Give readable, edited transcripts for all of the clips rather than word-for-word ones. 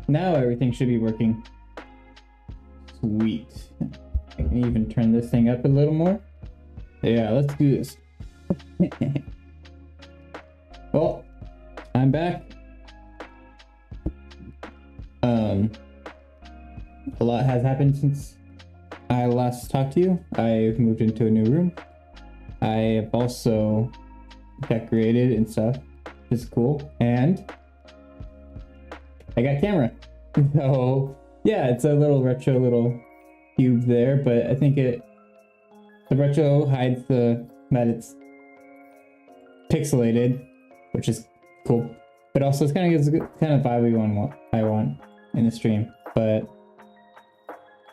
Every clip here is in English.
Now everything should be working. Sweet. I can even turn this thing up a little more. Yeah, let's do this. Well, I'm back. A lot has happened since I last talked to you. I've moved into a new room. I have also decorated and stuff. It's cool. And I got camera. So yeah, it's a little retro little cube there, but I think the retro hides that it's pixelated, which is cool. But also it's kind of gives a kind of vibe I want in the stream. But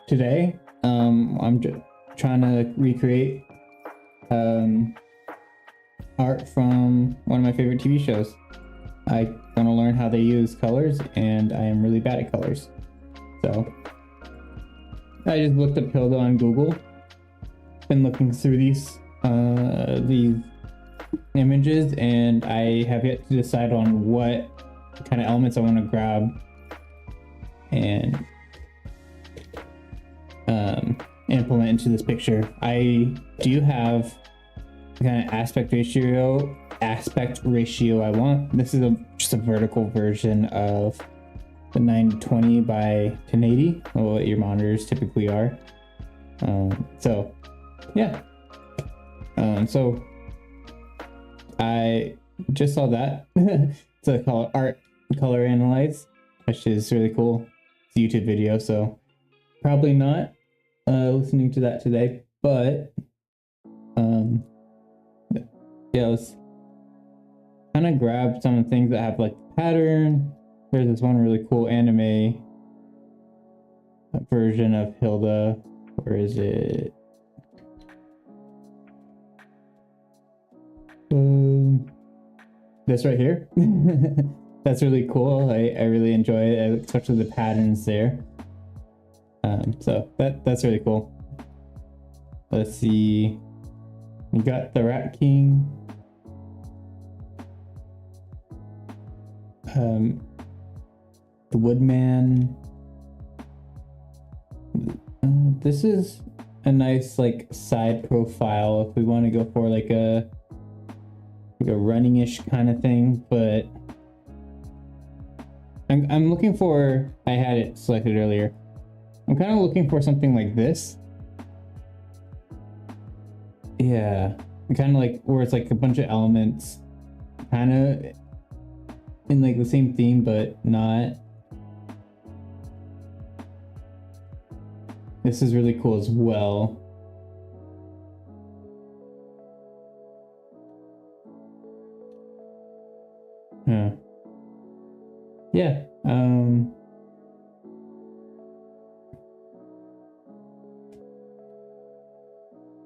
today, I'm just trying to recreate art from one of my favorite TV shows. I want to learn how they use colors, and I am really bad at colors. So I just looked up Hilda on Google. Been looking through these images, and I have yet to decide on what kind of elements I want to grab and implement into this picture. I do have the kind of aspect ratio I want. This is just a vertical version of the 920 by 1080, or what your monitors typically are. So yeah. So I just saw that. It's a art color analyze, which is really cool. It's a YouTube video, so probably not listening to that today, but yeah, let's kind of grab some of the things that have like pattern. There's this one really cool anime version of Hilda. Where is it? This right here. That's really cool. I really enjoy it, especially the patterns there. So that's really cool. Let's see. We got the Rat King. The Woodman. This is a nice like side profile if we want to go for like a running-ish kind of thing, but I'm looking for, I had it selected earlier. I'm kind of looking for something like this. Yeah, kind of like where it's like a bunch of elements kind of in like the same theme, but not. This is really cool as well. Huh. Yeah.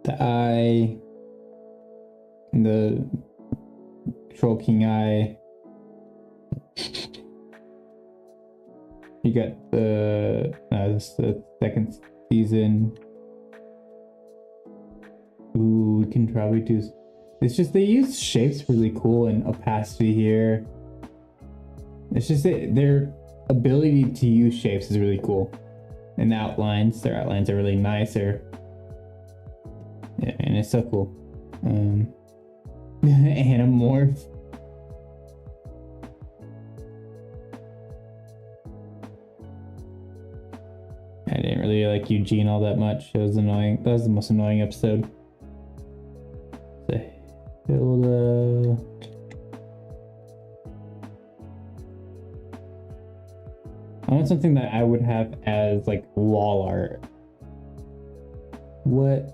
The eye, the Troll King eye. You got this is the second season. Ooh, we can probably do. It's just they use shapes really cool and opacity here. It's just their ability to use shapes is really cool. And their outlines are really nice. Yeah, and it's so cool. Animorph. I didn't really like Eugene all that much. It was annoying. That was the most annoying episode. The Hilda. I want something that I would have as like wall art. What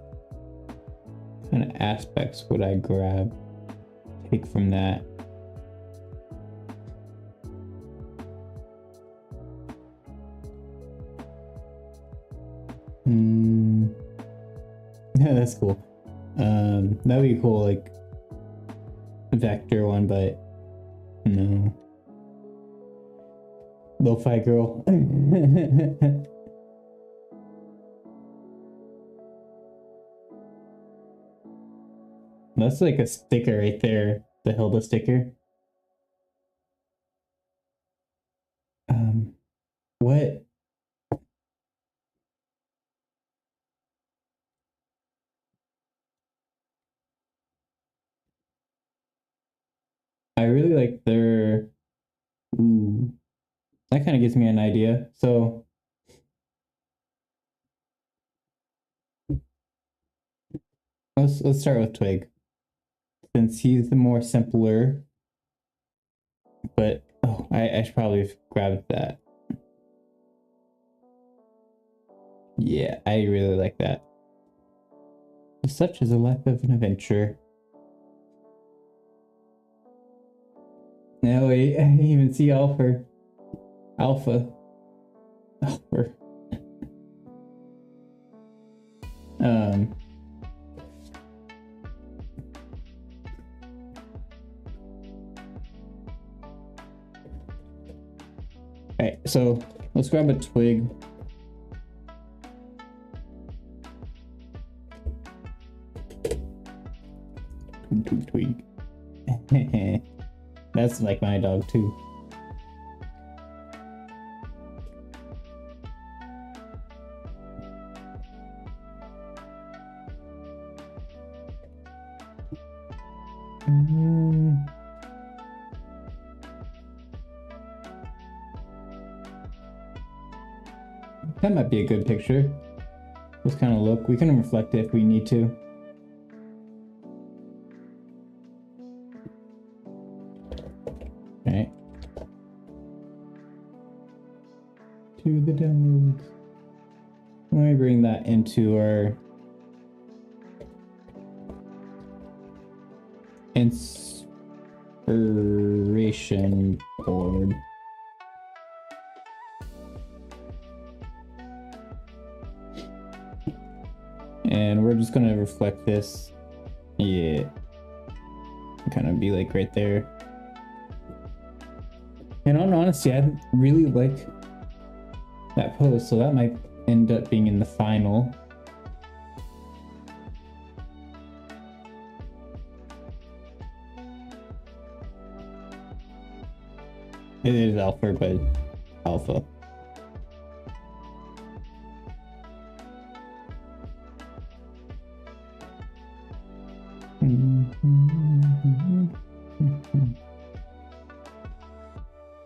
kind of aspects would I take from that? Yeah, that's cool. That'd be cool, like vector one, but no. Lo-fi girl. That's like a sticker right there, the Hilda sticker. I really like their. Ooh, that kind of gives me an idea. So let's start with Twig, since he's the more simpler. But oh, I should probably have grabbed that. Yeah, I really like that. Such is a life of an adventure. Now I even see Alpha. Alpha. Alpha. Um. Alright, so let's grab a twig. Twig, twig, twig. That's like my dog too. That might be a good picture. This kind of look. We can reflect it if we need to. Alright. To the downloads. Let me bring that into our inspiration board. And we're just gonna reflect this. Yeah. Kind of be like right there. And on honesty, I really like that pose, so that might end up being in the final. It is Alpha, but Alpha.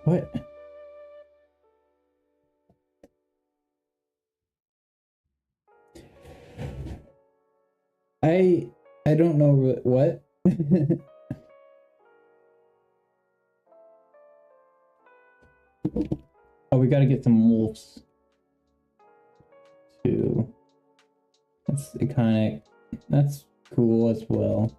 What? I don't know what. Oh, we gotta get some wolves too. That's iconic. That's cool as well.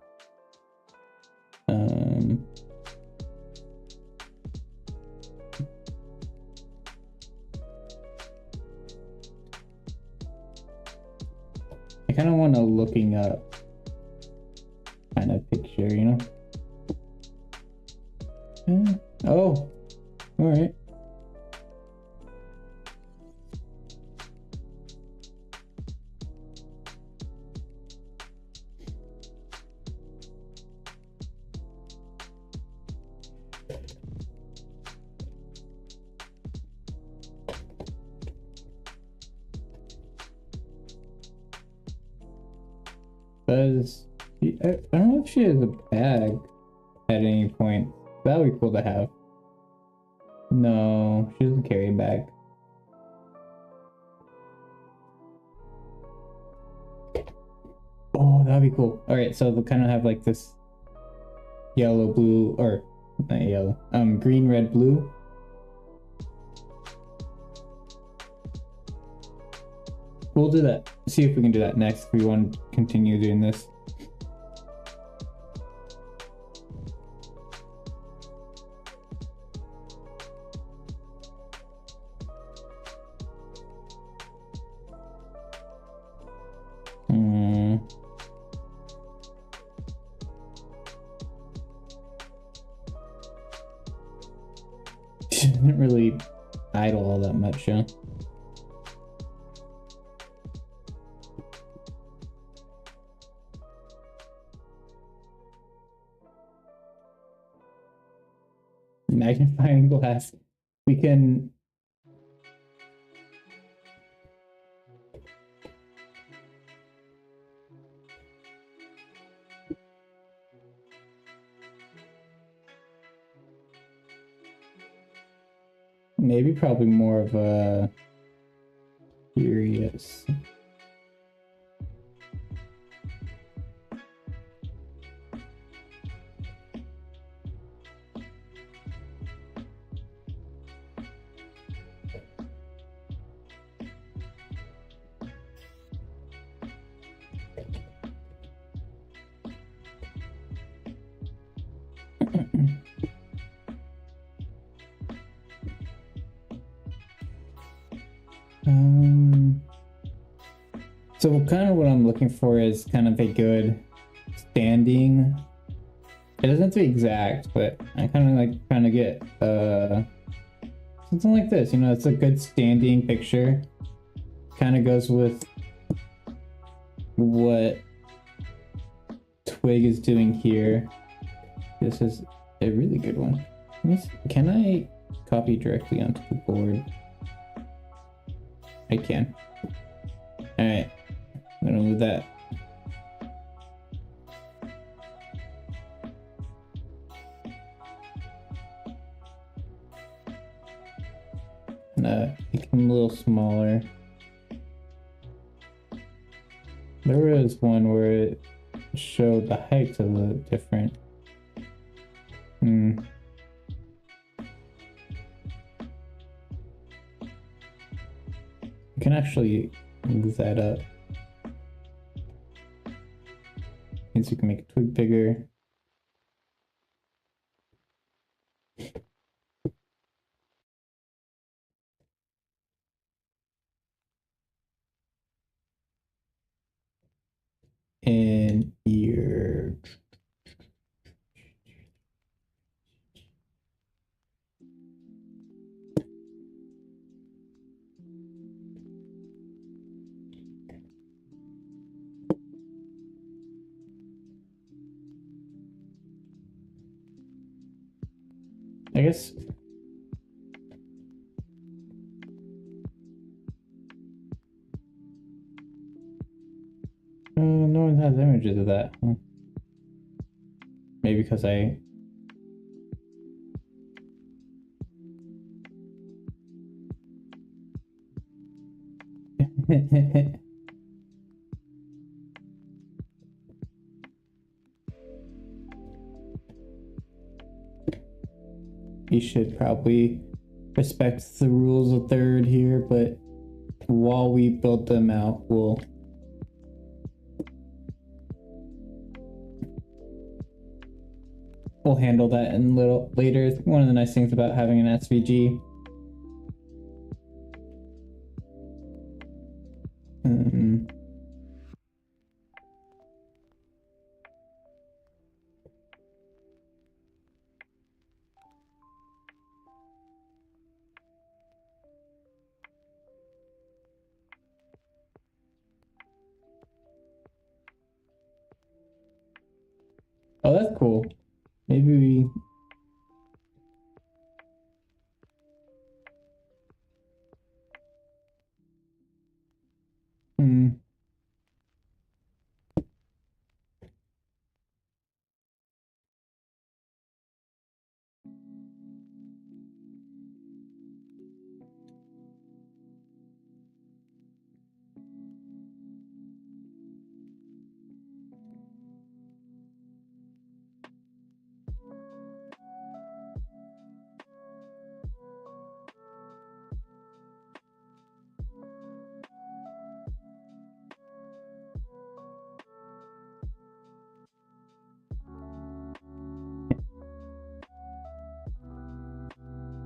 I kind of want a looking up kind of picture, you know? Oh, all right. Does I don't know if she has a bag at any point. That would be cool to have. No, she doesn't carry a bag. Oh, that'd be cool. All right, so they'll kind of have like this yellow, blue, or not yellow, green, red, blue. We'll do that. See if we can do that next if we want to continue doing this. She didn't really idle all that much, yeah. Magnifying glass. We can maybe probably more of a curious. So kind of what I'm looking for is kind of a good standing. It doesn't have to be exact, but I kind of like trying to get something like this. You know, it's a good standing picture. Kind of goes with what Twig is doing here. This is a really good one. Can I copy directly onto the board? I can. All right, I'm gonna move that. Make them a little smaller. There was one where it showed the heights of the different. You can actually move that up. Means you can make a twig bigger. And ear. I guess. No one has images of that. Huh? Maybe because I. You should probably respect the rules of third here, but while we build them out, we'll handle that in little later. One of the nice things about having an SVG. Oh, that's cool. Maybe we.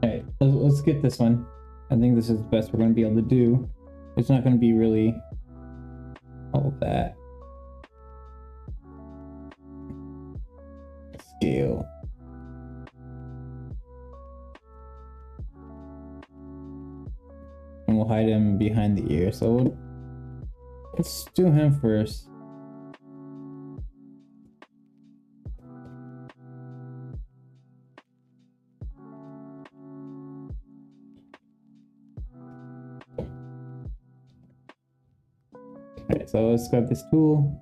Alright, let's get this one. I think this is the best we're going to be able to do. It's not going to be really all of that. Scale. And we'll hide him behind the ear. So let's do him first. Alright, so let's grab this tool.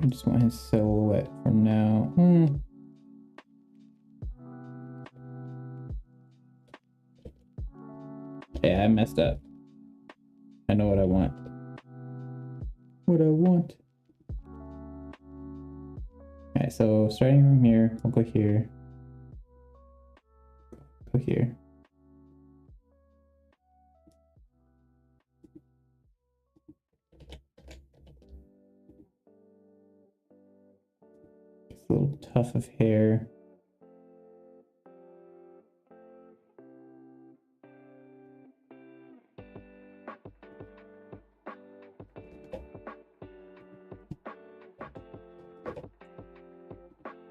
I just want his silhouette for now. Yeah, I messed up. I know what I want. Alright, so starting from here, we'll go here. Go here. It's a little tuft of hair.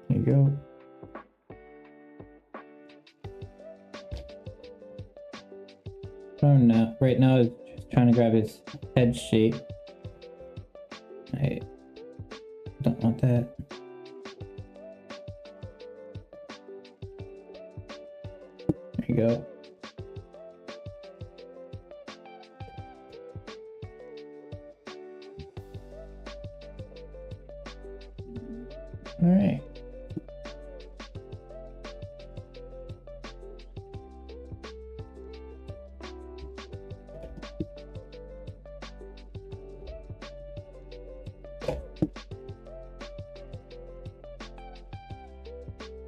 There you go. Oh no, right now it's just trying to grab his head shape. I don't want that. There you go. All right.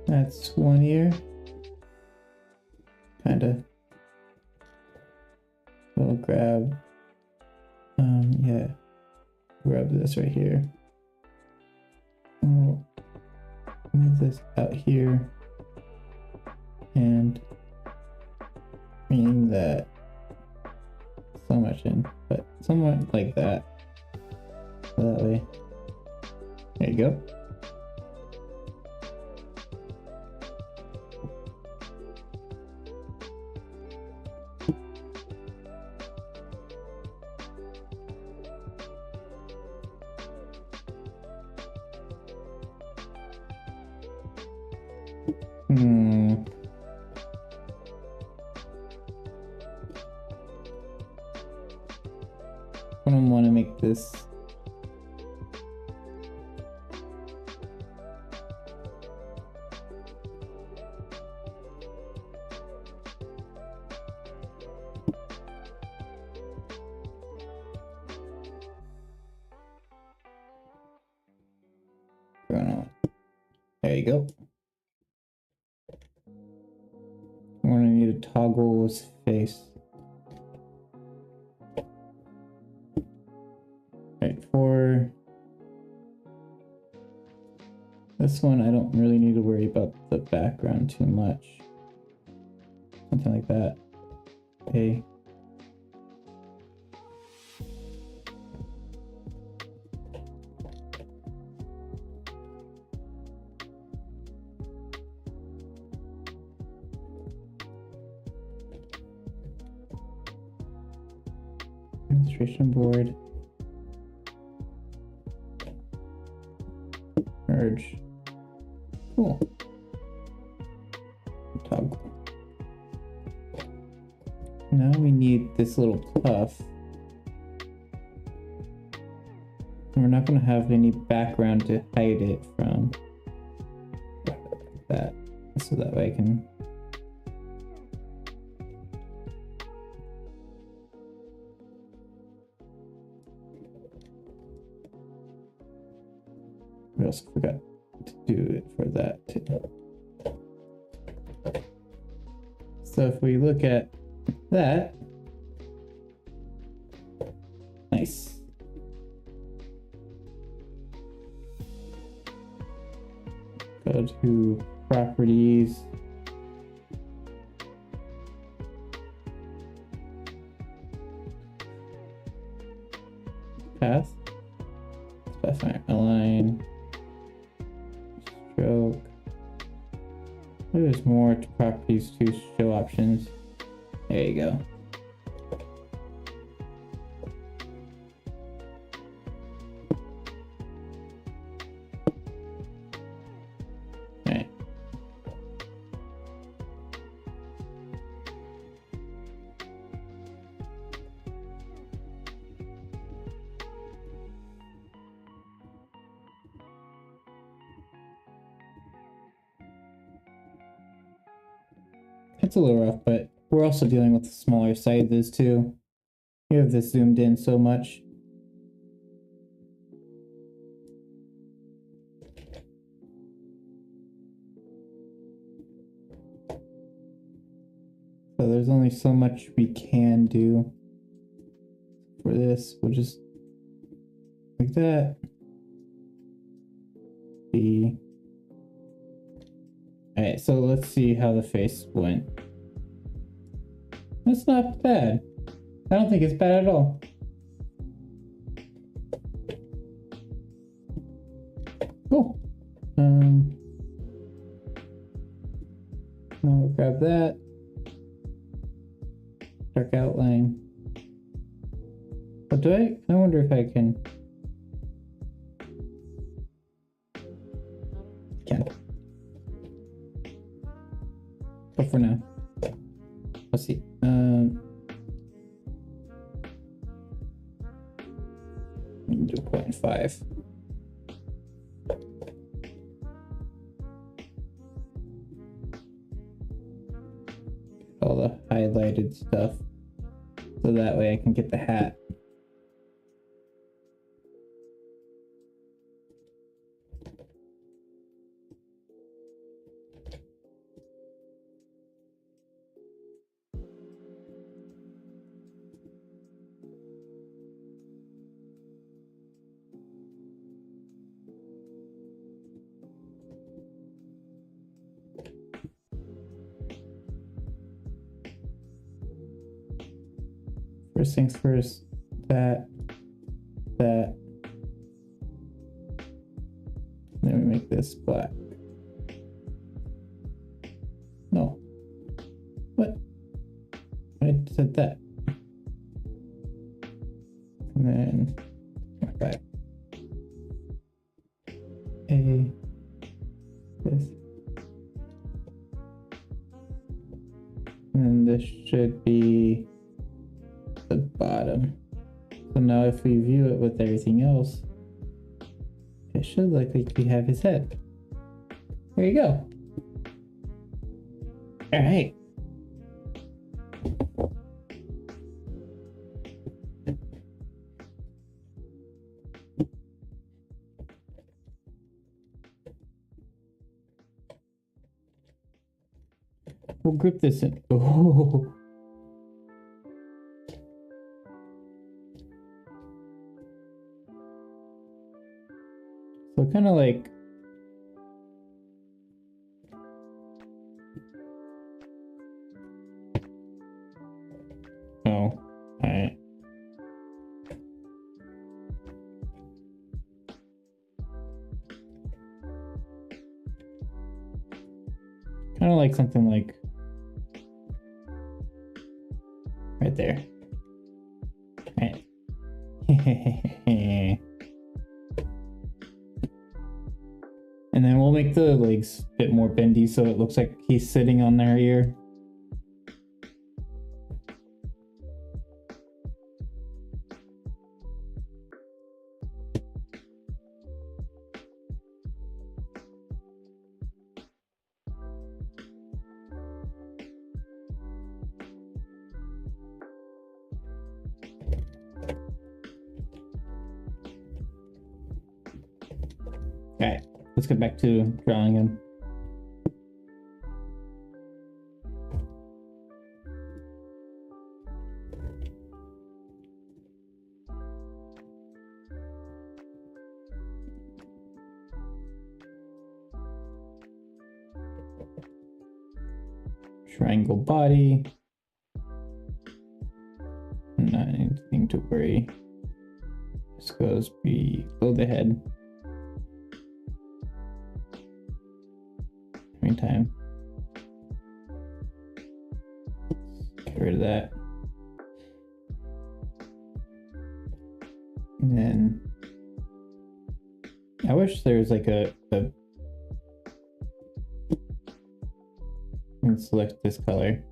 That's one ear. Kinda. We'll grab, yeah, grab this right here. We'll move this out here and bring that so much in, but somewhat like that. So that way. There you go. I don't want to make this going on. There you go. I'm gonna need to toggle his face. Right, for this one, I don't really need to worry about the background too much. Something like that. Okay. Demonstration board. Merge. Cool. Toggle. Now we need this little tuft. We're not going to have any background to hide it from that. So that way I can I also forgot to do it for that too. So if we look at that, nice. Go to properties. Path. Specify align. Stroke. There's more to properties to show options. There you go. Alright. It's a little rough, but we're also dealing with smaller sizes too. You have this zoomed in so much. So there's only so much we can do for this. We'll just like that. B. Alright, so let's see how the face went. That's not bad. I don't think it's bad at all. Cool. Now we'll grab that. Dark outline. But I wonder if I can. Can. But for now, let's see. 2.5. All the highlighted stuff, so that way I can get the hat. First things first, that. Then we make this black. No. What? I said that. And then back. This. And this should be the bottom. So now if we view it with everything else, it should look like we have his head. There you go. All right. We'll group this in. Oh. So kind of like oh, alright. Kind of like something like right there. Right. And then we'll make the legs a bit more bendy so it looks like he's sitting on their ear. Alright, let's get back to drawing him. Triangle body. Not anything to worry. This goes below the head. Meantime, get rid of that. And then I wish there was like a let's select this color.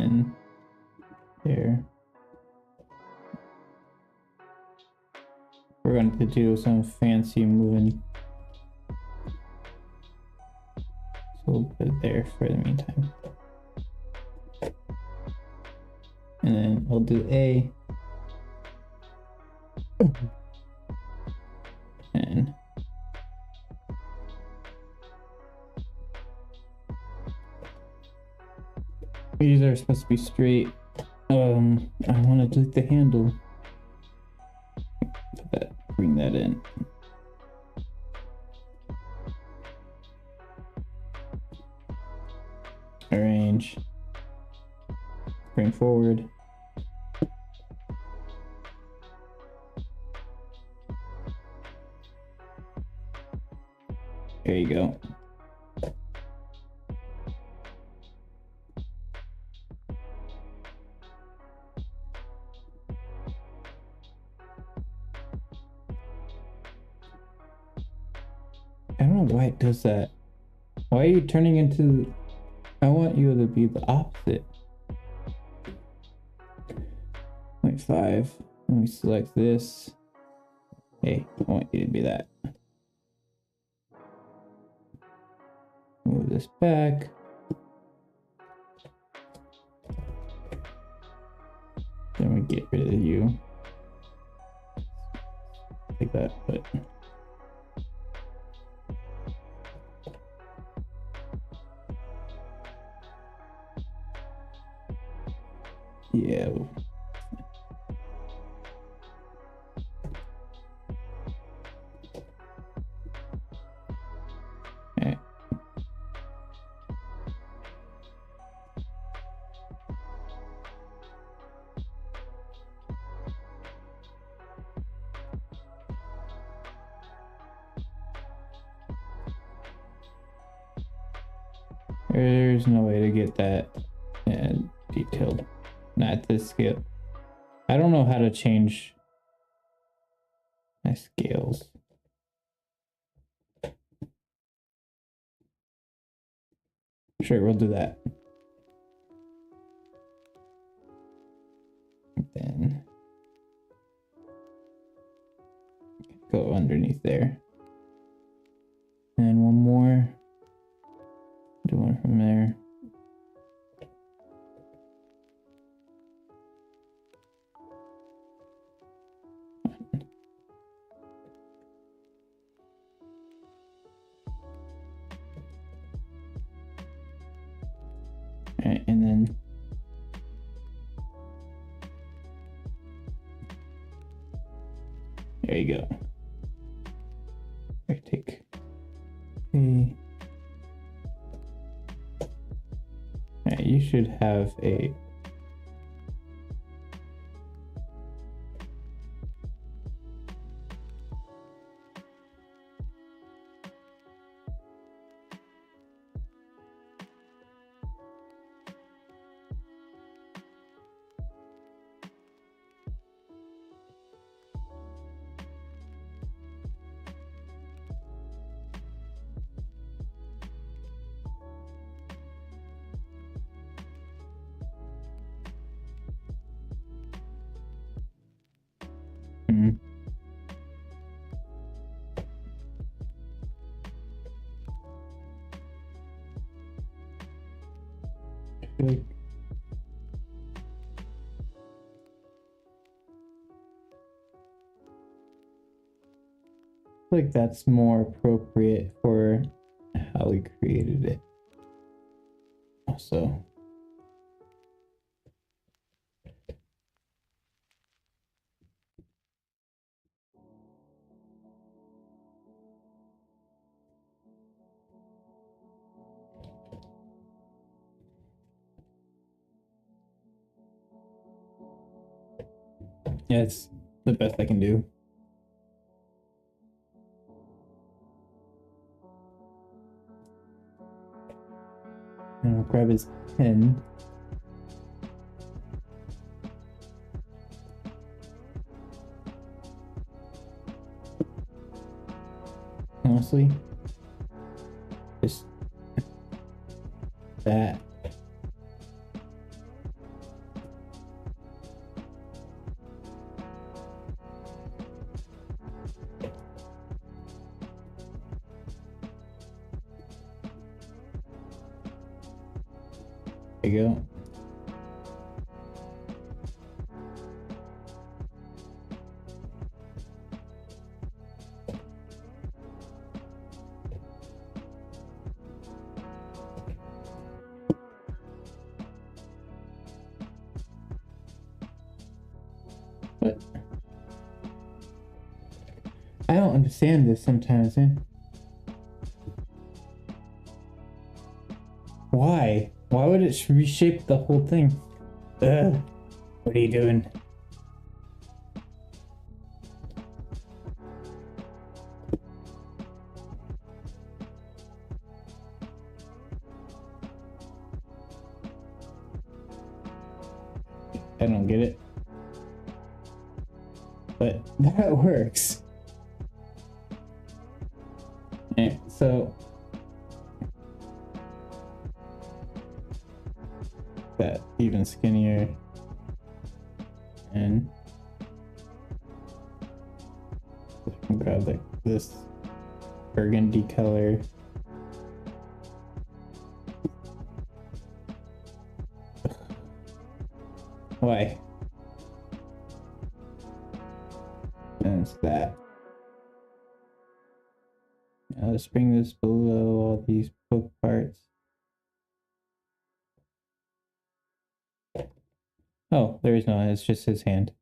then there. We're going to do some fancy moving. So we'll put it there for the meantime. And then we'll do A. And these are supposed to be straight. I want to delete the handle. Put that, bring that in. Arrange. Bring forward. There you go. I don't know why it does that. Why are you turning into... I want you to be the opposite. 0.5. Let me select this. Hey, I want you to be that. Move this back. Then we get rid of you. Take that, but... yeah. Okay. There's no way to get that detailed. Not at this scale. I don't know how to change my scales. Sure, we'll do that. Then go underneath there. And one more. Do one from there. Alright, and then there you go. I take a... Alright, you should have a... Like that's more appropriate for how we created it. Also, yeah, it's the best I can do. And I'll grab his pen. Honestly, just that. There you go. But I don't understand this sometimes, man. Why? Why would it reshape the whole thing? Ugh. What are you doing? I don't get it. But that works. Alright, so that even skinnier, and I can grab this burgundy color. Why? And it's that. Now let's bring this below all these book parts. Oh, there is no, it's just his hand.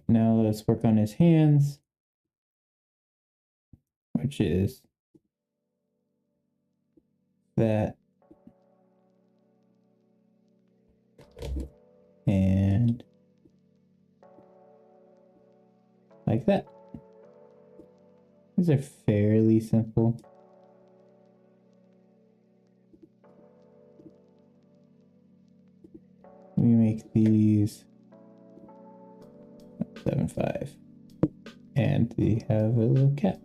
Now let's work on his hands, which is that. And like that. These are fairly simple. We make these 7.5, and we have a little cap.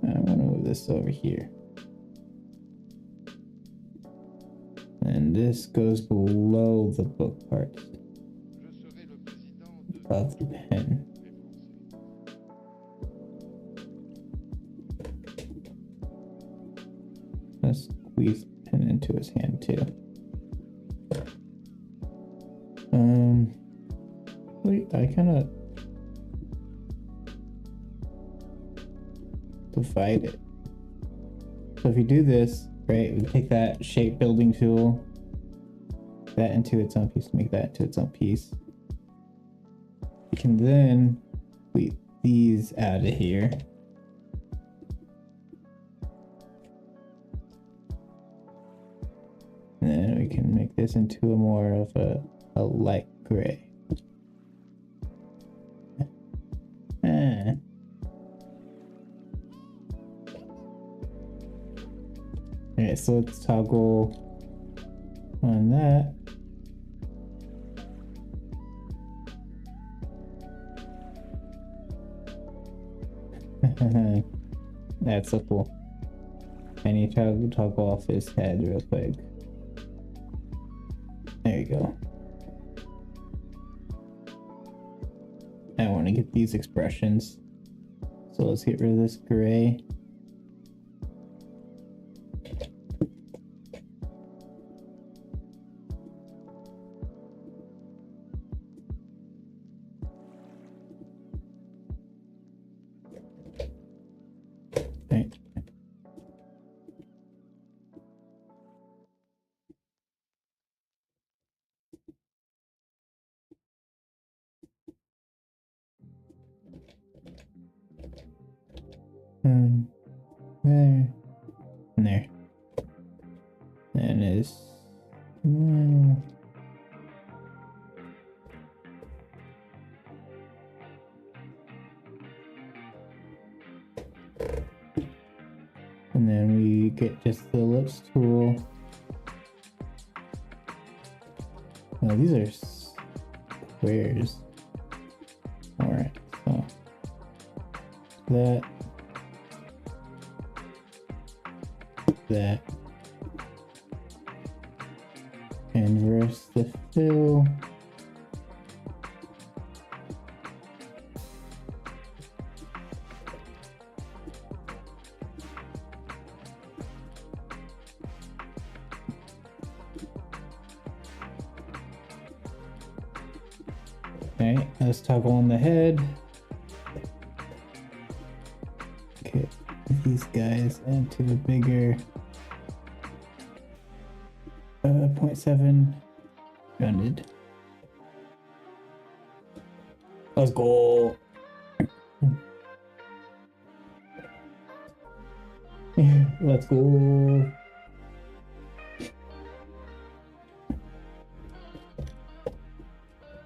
I'm gonna move this over here, and this goes below the book part, above the pen. Let's squeeze the pen into his hand too. Wait, I kind of divide it. So if you do this, right, we take that shape building tool, that into its own piece, make that into its own piece. We can then delete these out of here. And then we can make this into a more of a light gray. Alright, so let's toggle on that. That's so cool. I need to toggle off his head real quick. There you go. I want to get these expressions. So let's get rid of this gray. Right. There. And there. And it's... And then we get just the ellipse tool. Oh, these are squares. Alright, so that inverse the fill. Okay, let's toggle on the head. Okay, these guys into a bigger 0.7 rounded. Let's go. Let's go.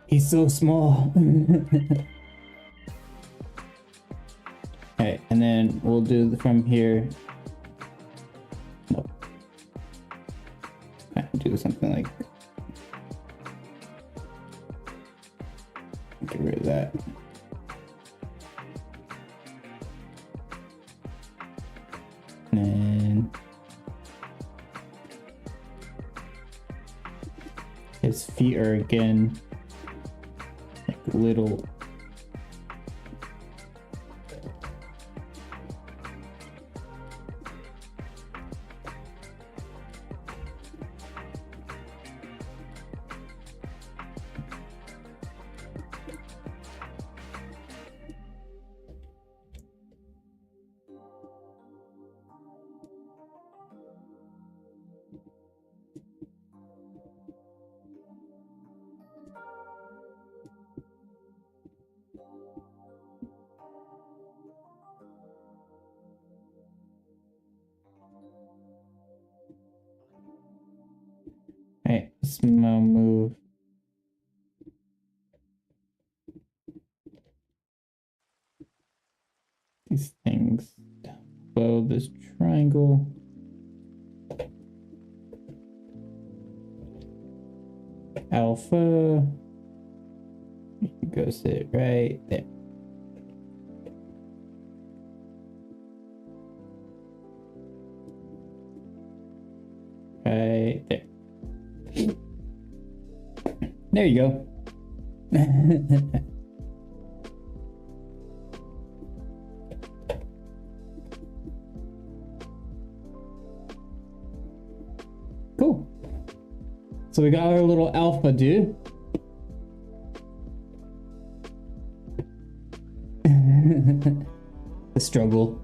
He's so small. Alright, and then we'll do from here. Nope. Do something like, get rid of that. And his feet are again like little. Alright, let's now move these things below this triangle. Alpha. You go sit right there. Right there. There you go. Cool. So we got our little alpha dude. The struggle.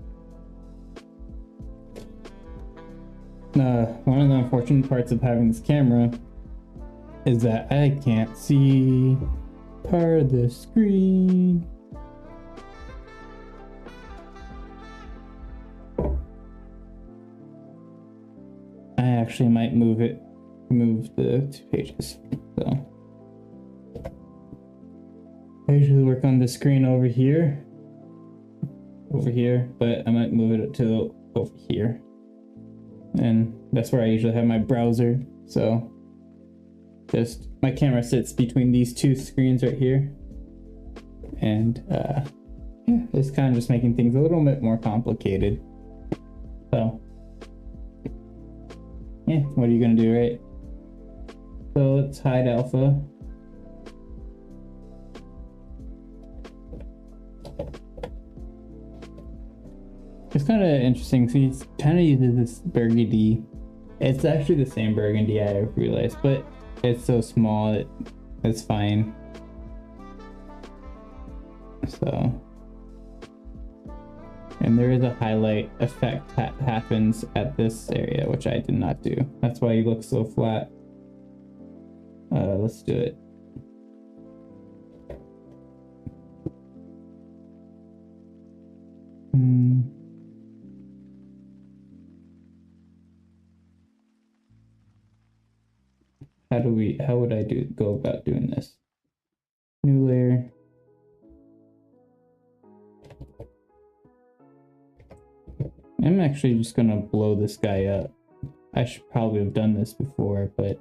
One of the unfortunate parts of having this camera is that I can't see part of the screen. I actually might move the 2 pages. So I usually work on the screen over here, but I might move it to over here. And that's where I usually have my browser. So just my camera sits between these 2 screens right here. And yeah, it's kind of just making things a little bit more complicated. So yeah, what are you gonna do, right? So let's hide alpha. It's kind of interesting. So he's kind of uses this burgundy. It's actually the same burgundy, I realized, but it's so small it's fine. So, and there is a highlight effect that happens at this area, which I did not do. That's why he looks so flat. Let's do it. How would I go about doing this? New layer. I'm actually just gonna blow this guy up. I should probably have done this before, but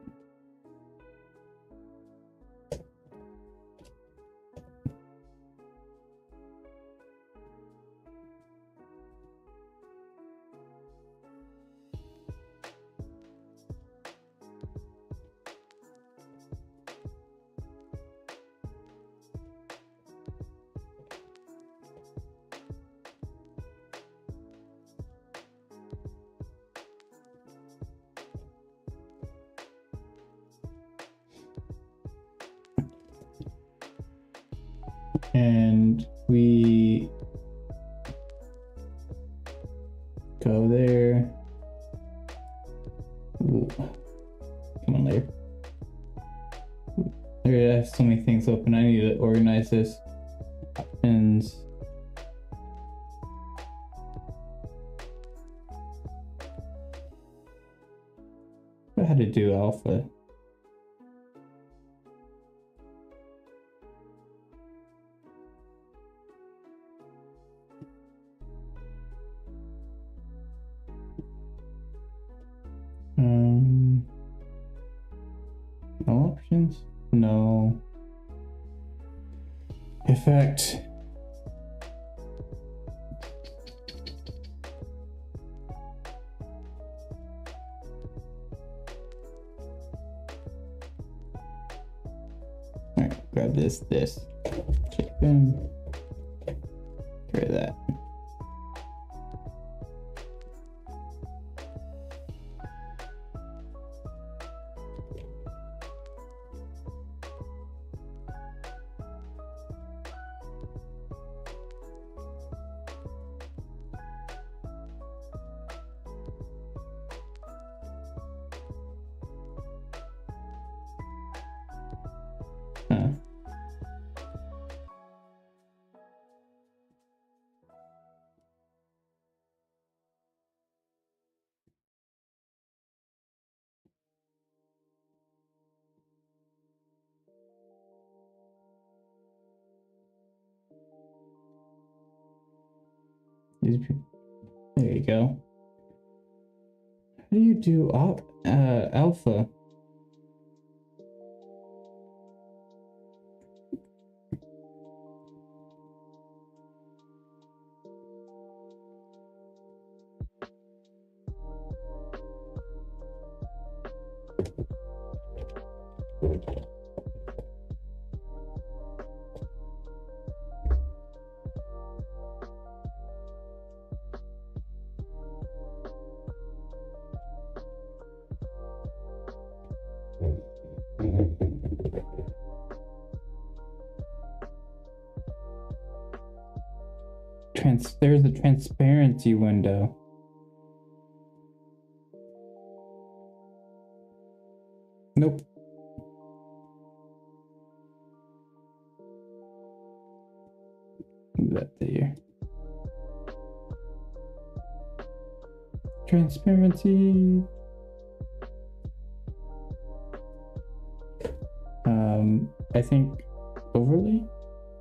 I have so many things open. I need to organize this. And I had to do alpha. No options? No. Effect. Alright, grab this. Chicken. Get rid of that. There you go. How do you do alpha? There's a transparency window. Nope. Move that to here. Transparency. I think overlay?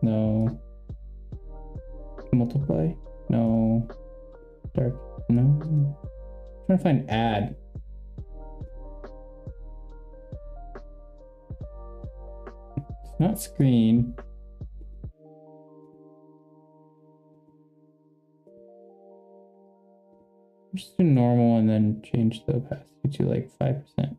No. Multiply? No. Dark? No. I'm trying to find add. It's not screen. Just do normal and then change the opacity to like 5%.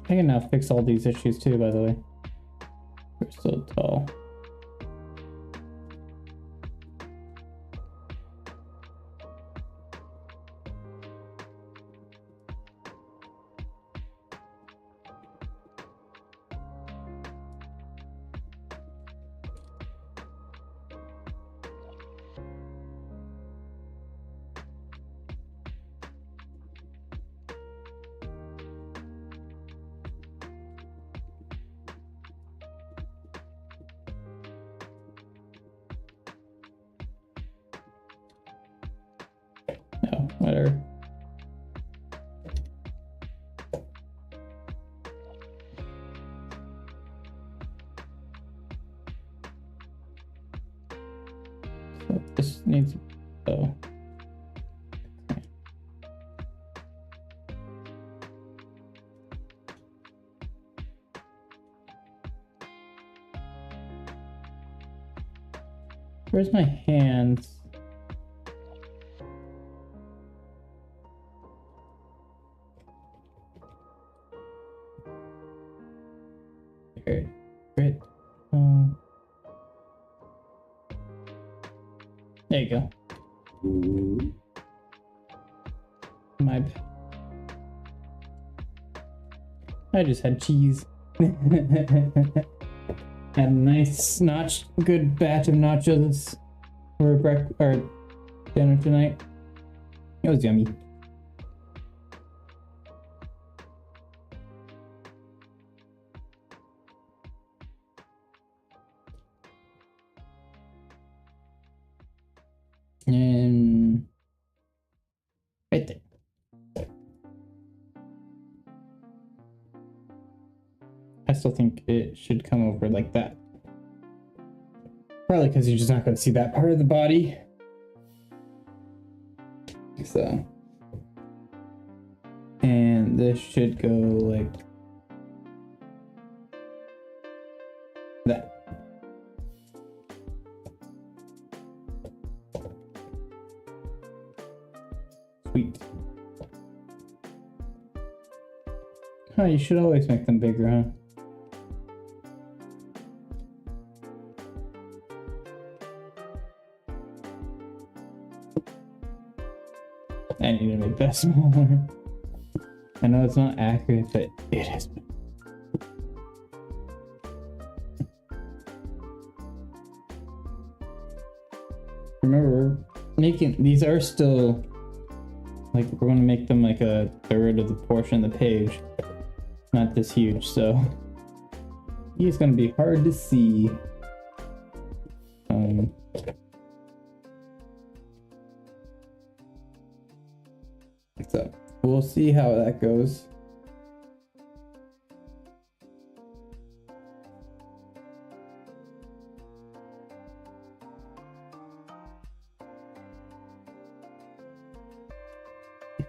I can now fix all these issues too, by the way. We're so tall. No, whatever. So this needs oh. Where's my hands? There. Great. There you go. My I just had cheese. Had a nice good batch of nachos for or dinner tonight. It was yummy. And right there. I still think it should come over like that. Probably because you're just not going to see that part of the body. So. And this should go like that. Sweet. Huh, you should always make them bigger, huh? I need to make that smaller. I know it's not accurate, but it is. Remember, making these are still like we're going to make them like a third of the portion of the page, not this huge, so it's going to be hard to see. So we'll see how that goes.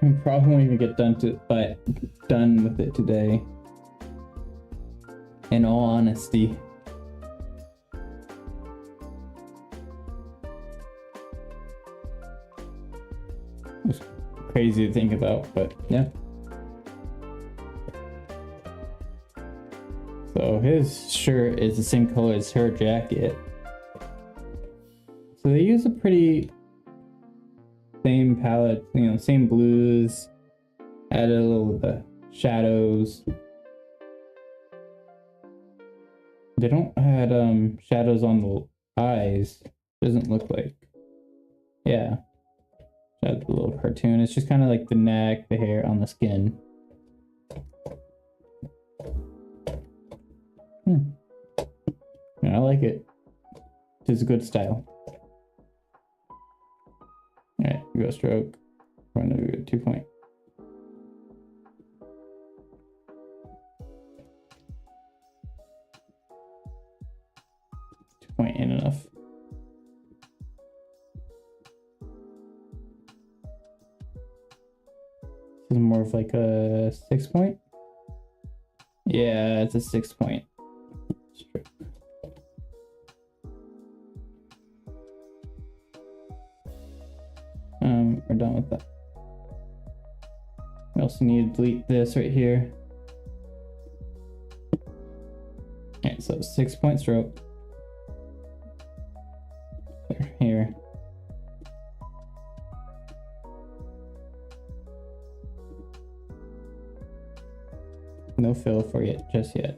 I probably won't even get done with it today. In all honesty. It's crazy to think about, but yeah. So his shirt is the same color as her jacket. So they use a pretty same palette, you know, same blues, added a little bit of shadows. They don't add shadows on the eyes. Doesn't look like. Yeah. Add the little cartoon. It's just kind of like the neck, the hair on the skin. I like it. It's a good style. Alright, we go stroke. We're gonna go 2 point. 2 point ain't enough. This is more of like a 6 point. Yeah, it's a 6 point. Stroke. We're done with that. We also need to delete this right here. Alright, so 6 point stroke. Here. No fill for it just yet.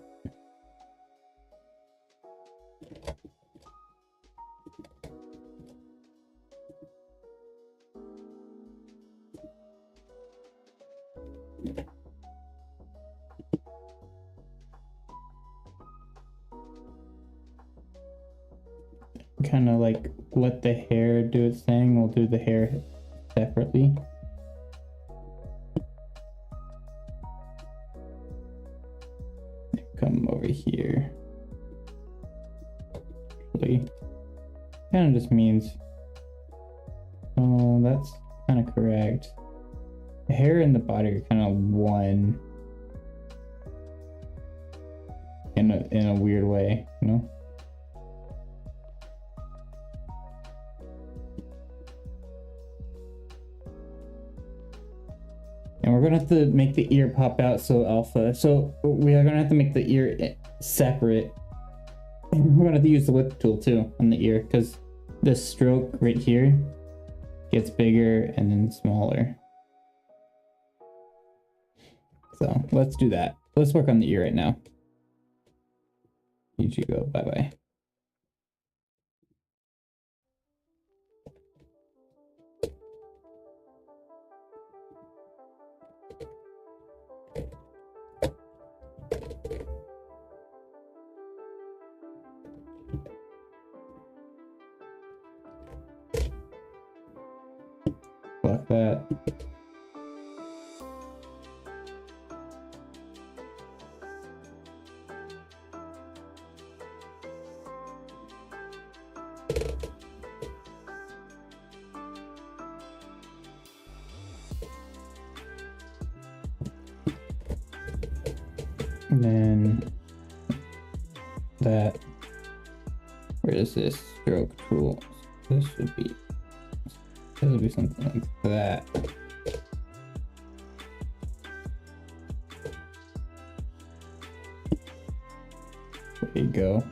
Kind of like let the hair do its thing. We'll do the hair separately. Come over here. Kind of just means, oh, that's kind of correct. The hair and the body are kind of one in a weird way, you know. And we're gonna have to make the ear pop out so alpha. So we are gonna have to make the ear separate. And we're gonna have to use the whip tool too on the ear because this stroke right here gets bigger and then smaller. So let's do that. Let's work on the ear right now. You go. Bye bye. Block that. And then that. Where is this stroke tool? This would be something like that. There you go.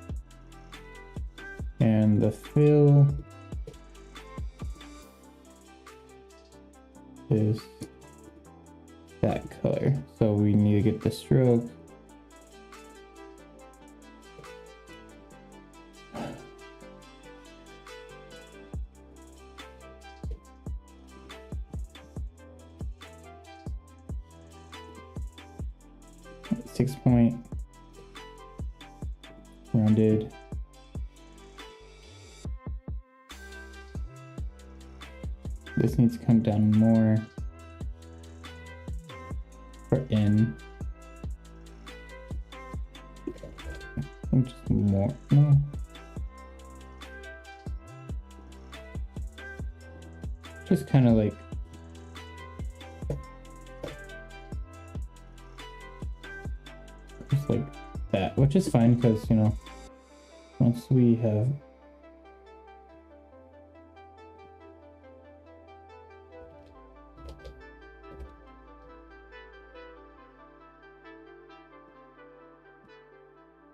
And the fill is that color. So we need to get the stroke. Point rounded. This needs to come down more for in. I think just more. No. Just kind of like like that, which is fine because, you know, once we have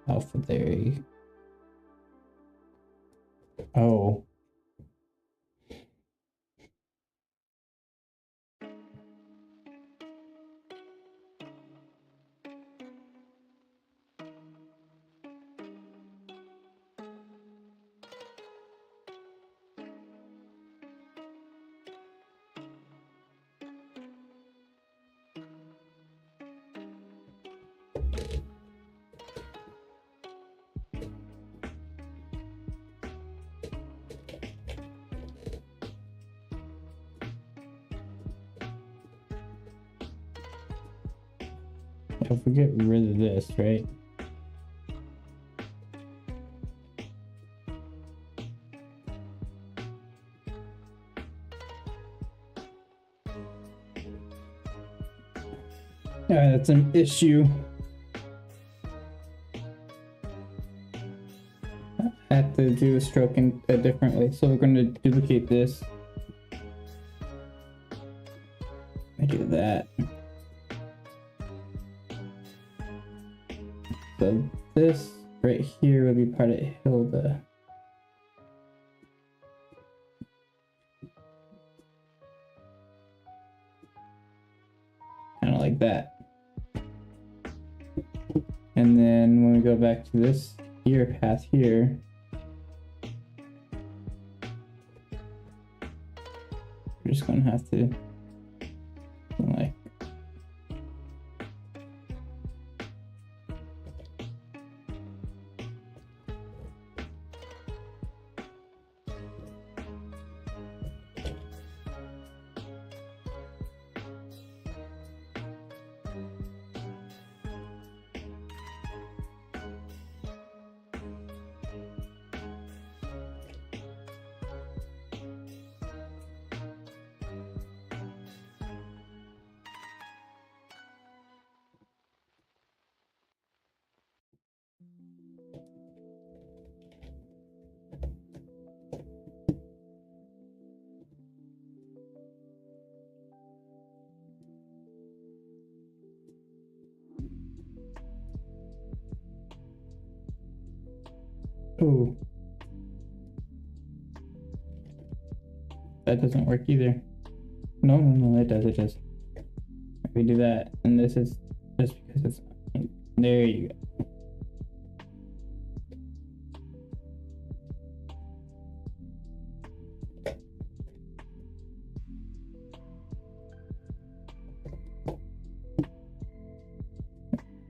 alpha there. Oh. If we get rid of this, right? Alright, that's an issue. I have to do a stroke in a different way. So we're going to duplicate this. I do that. So this right here will be part of Hilda. Kind of like that. And then when we go back to this ear path here, we're just going to have to like oh, that doesn't work either. No, it does. We do that, and this is just because it's There you go.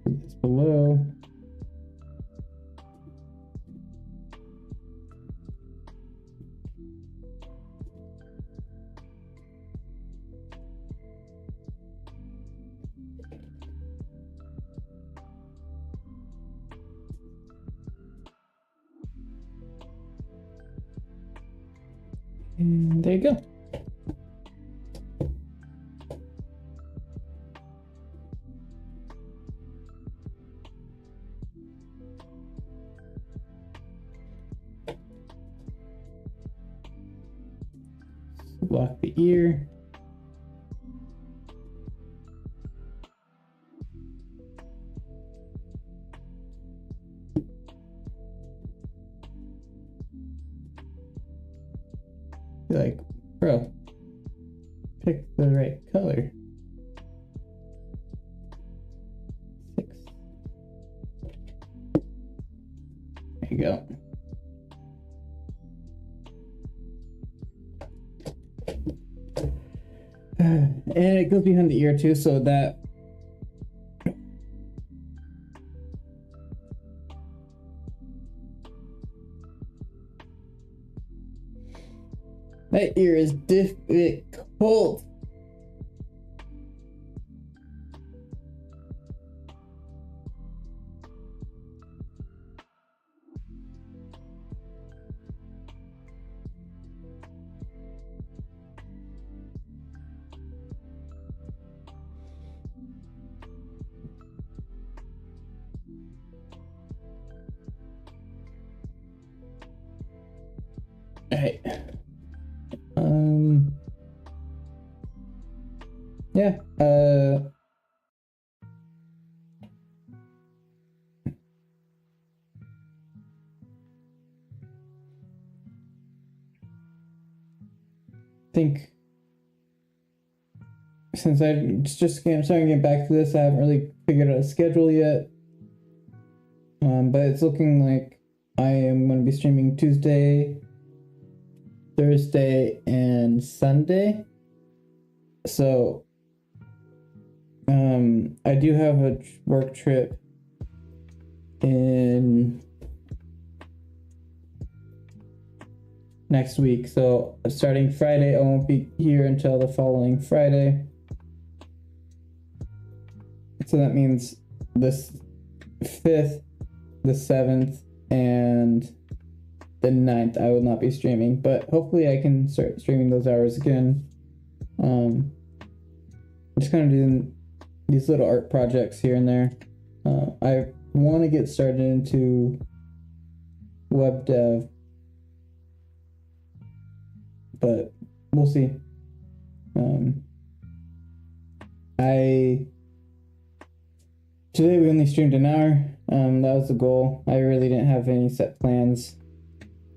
This below. And there you go. Block the ear. You're like, bro, pick the right color. 6. There you go. And it goes behind the ear too, so that ear is difficult. All right. Yeah. Think since I'm starting to get back to this, I haven't really figured out a schedule yet. But it's looking like I am going to be streaming Tuesday, Thursday, and Sunday. So I do have a work trip in next week. So starting Friday, I won't be here until the following Friday. So that means this 5th, the 7th, and the 9th I will not be streaming, but hopefully I can start streaming those hours again. I'm just kind of doing these little art projects here and there. I want to get started into web dev, but we'll see. Today we only streamed an hour. That was the goal. I really didn't have any set plans.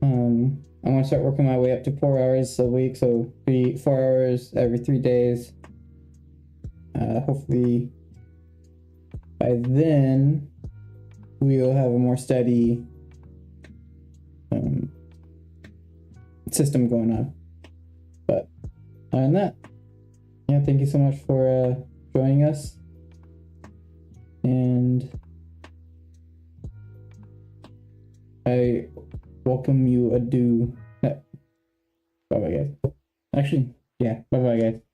I'm gonna start working my way up to 4 hours a week, so 4 hours every 3 days. Hopefully by then we'll have a more steady system going on. But other than that, yeah, thank you so much for joining us, and I welcome you adieu. Bye bye guys. Actually, yeah, bye bye guys.